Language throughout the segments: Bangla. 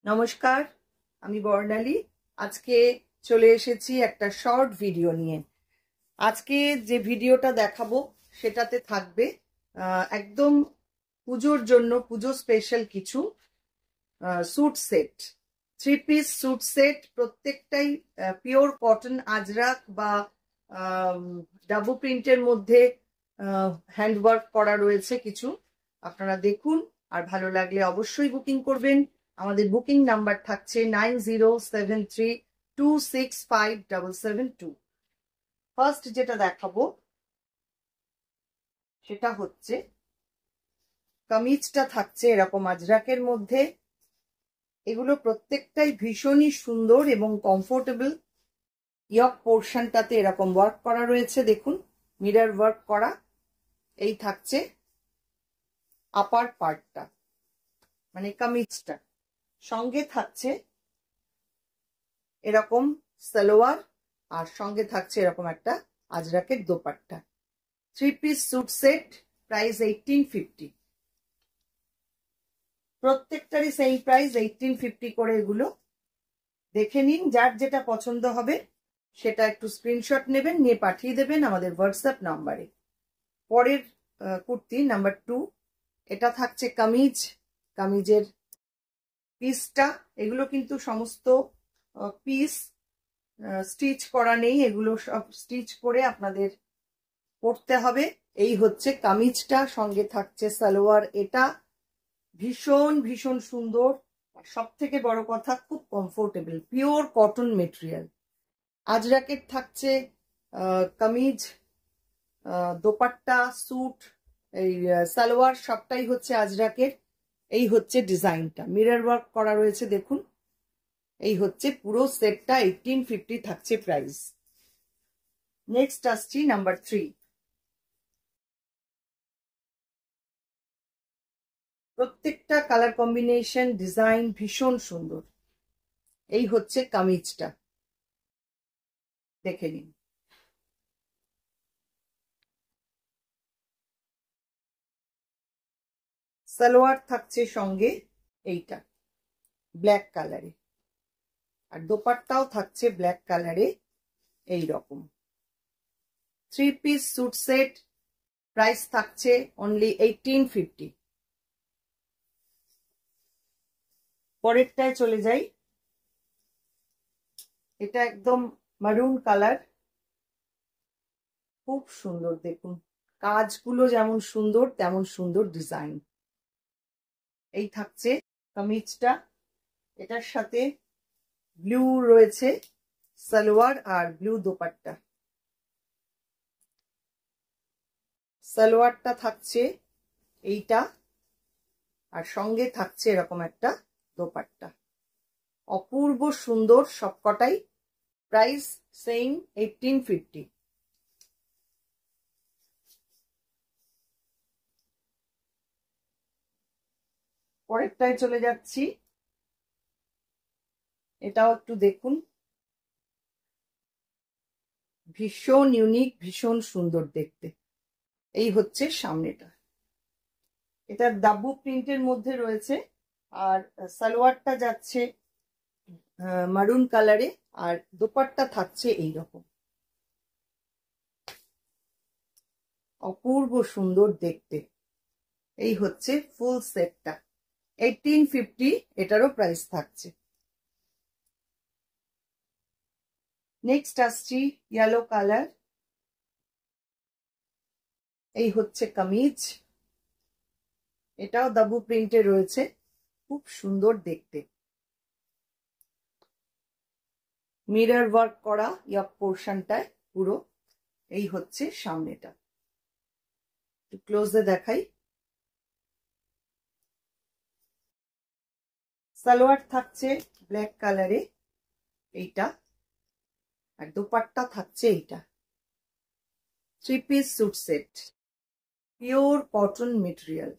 নমস্কার, আমি বর্ণালী। আজকে চলে এসেছি একটা শর্ট ভিডিও নিয়ে। আজকে যে ভিডিওটা দেখাবো সেটাতে থাকবে একদম পুজোর জন্য পুজো স্পেশাল কিছু suit set, 3 piece suit set. প্রত্যেকটাই পিওর কটন আজরাক বা ডাবু প্রিন্টের মধ্যে হ্যান্ডওয়ার্ক করা রয়েছে কিছু। আপনারা দেখুন, আর ভালো লাগলে অবশ্যই বুকিং করবেন। আমাদের বুকিং নাম্বার থাকছে 9073265772। ফার্স্ট যেটা দেখাবো সেটা হচ্ছে কামিজটা থাকছে এরকম আজরাকের মধ্যে। এগুলো প্রত্যেকটাই ভীষণই সুন্দর এবং কমফোর্টেবল। ইয়ক পোর্শনটাতে এরকম ওয়ার্ক করা রয়েছে, দেখুন, মিরর ওয়ার্ক করা। এই থাকছে আপার পার্টটা, মানে কামিজটা। সঙ্গে থাকছে এরকম সালোয়ার, আর সঙ্গে থাকছে এরকম একটা আজরাকের dupatta. 3 piece suit set, price 1850। প্রত্যেকটারই সেম প্রাইস 1850 করে। এগুলো দেখে নিন, যার যেটা পছন্দ হবে সেটা একটু স্ক্রিনশট নেবেন, নিয়ে পাঠিয়ে দেবেন আমাদের হোয়াটসঅ্যাপ নাম্বারে। পরের কুর্তি নাম্বার 2, এটা থাকছে কামিজ। কামিজের পিসটা, এগুলো কিন্তু সমস্ত পিস স্টিচ করা নেই, এগুলো সব স্টিচ করে আপনাদের পরতে হবে। এই হচ্ছে কামিজটা, সঙ্গে থাকছে সালোয়ার। এটা ভীষণ ভীষণ সুন্দর, আর সব থেকে বড় কথা খুব কমফোর্টেবল, পিওর কটন মেটেরিয়াল। আজরাকের থাকছে কামিজ, দোপাট্টা, স্যুট, এই সালোয়ার সবটাই হচ্ছে আজরাকের। এই হচ্ছে ডিজাইনটা, মিরর ওয়ার্ক করা রয়েছে, দেখুন। এই হচ্ছে পুরো সেটটা, 1850 থাকছে প্রাইস। নেক্সট আসছি নাম্বার 3। প্রত্যেকটা কালার কম্বিনেশন, ডিজাইন ভীষণ সুন্দর। এই হচ্ছে কামিজটা, দেখে নিন। সালোয়ার থাকছে সঙ্গে এইটা ব্ল্যাক কালারে, আর দোপাট্টাও থাকছে ব্ল্যাক কালারে। এই রকম 3 পিস স্যুট সেট, প্রাইস থাকছে অনলি 1850। পরেরটায় চলে যাই। এটা একদম মারুন কালার, খুব সুন্দর, দেখুন কাজগুলো যেমন সুন্দর তেমন সুন্দর ডিজাইন। এই থাকছে কামিজটা, এটার সাথে ব্লু রয়েছে সালোয়ার আর ব্লু দোপাট্টা। সালোয়ারটা থাকছে এইটা, আর সঙ্গে থাকছে এরকম একটা দোপাট্টা। অপূর্ব সুন্দর সবকটাই, প্রাইস সেম 1850। পরেরটায় চলে যাচ্ছি। এটাও একটু দেখুন, ভীষণ ইউনিক, ভীষণ সুন্দর দেখতে। এই হচ্ছে সামনেটা, এটা ডাব্বু প্রিন্টের মধ্যে রয়েছে, আর সালোয়ারটা যাচ্ছে মারুন কালারে, আর দোপাট্টা থাকছে এইরকম। অপূর্ব সুন্দর দেখতে। এই হচ্ছে ফুল সেটটা, 1850 এটারও প্রাইস থাকছে। নেক্সট আসছি ইয়েলো কালার। এই হচ্ছে কামিজ, এটাও ডাবু প্রিন্টে রয়েছে, খুব সুন্দর দেখতে। মিরর ওয়ার্ক করা ইয়ক পোর্শনটায় পুরো। এই হচ্ছে সামনেটা, একটু ক্লোজে দেখাই। সালোয়ার থাকছে ব্ল্যাক কালারে এইটা, আর দোপাট্টা থাকছে এইটা। 3 piece suit set, pure cotton material.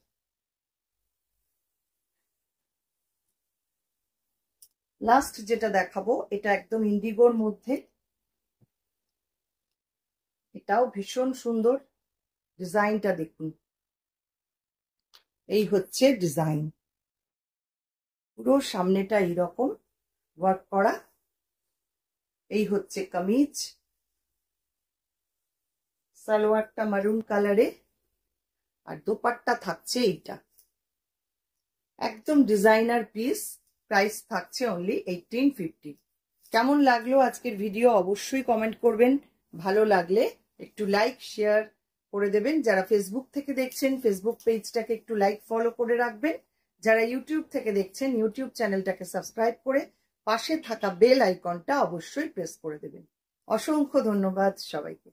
Last যেটা দেখাবো এটা একদম ইন্ডিগোর মধ্যে, এটাও ভীষণ সুন্দর। ডিজাইনটা দেখুন, এই হচ্ছে ডিজাইন। পুরো সামনেটা এইরকম ওয়ার্ক করা। এই হচ্ছে কামিজ, সালোয়ারটা মারুন কালারে, আর দোপাট্টা থাকছে এইটা। একদম ডিজাইনার পিস, প্রাইস থাকছে অনলি 1850। কেমন লাগলো আজকের ভিডিও অবশ্যই কমেন্ট করবেন। ভালো লাগলে একটু লাইক শেয়ার করে দেবেন। যারা ফেসবুক থেকে দেখছেন ফেসবুক পেজটাকে একটু লাইক ফলো করে রাখবেন। যারা ইউটিউব থেকে দেখছেন ইউটিউব চ্যানেলটাকে সাবস্ক্রাইব করে পাশে থাকা বেল আইকনটা অবশ্যই প্রেস করে দেবেন। অসংখ্য ধন্যবাদ সবাইকে।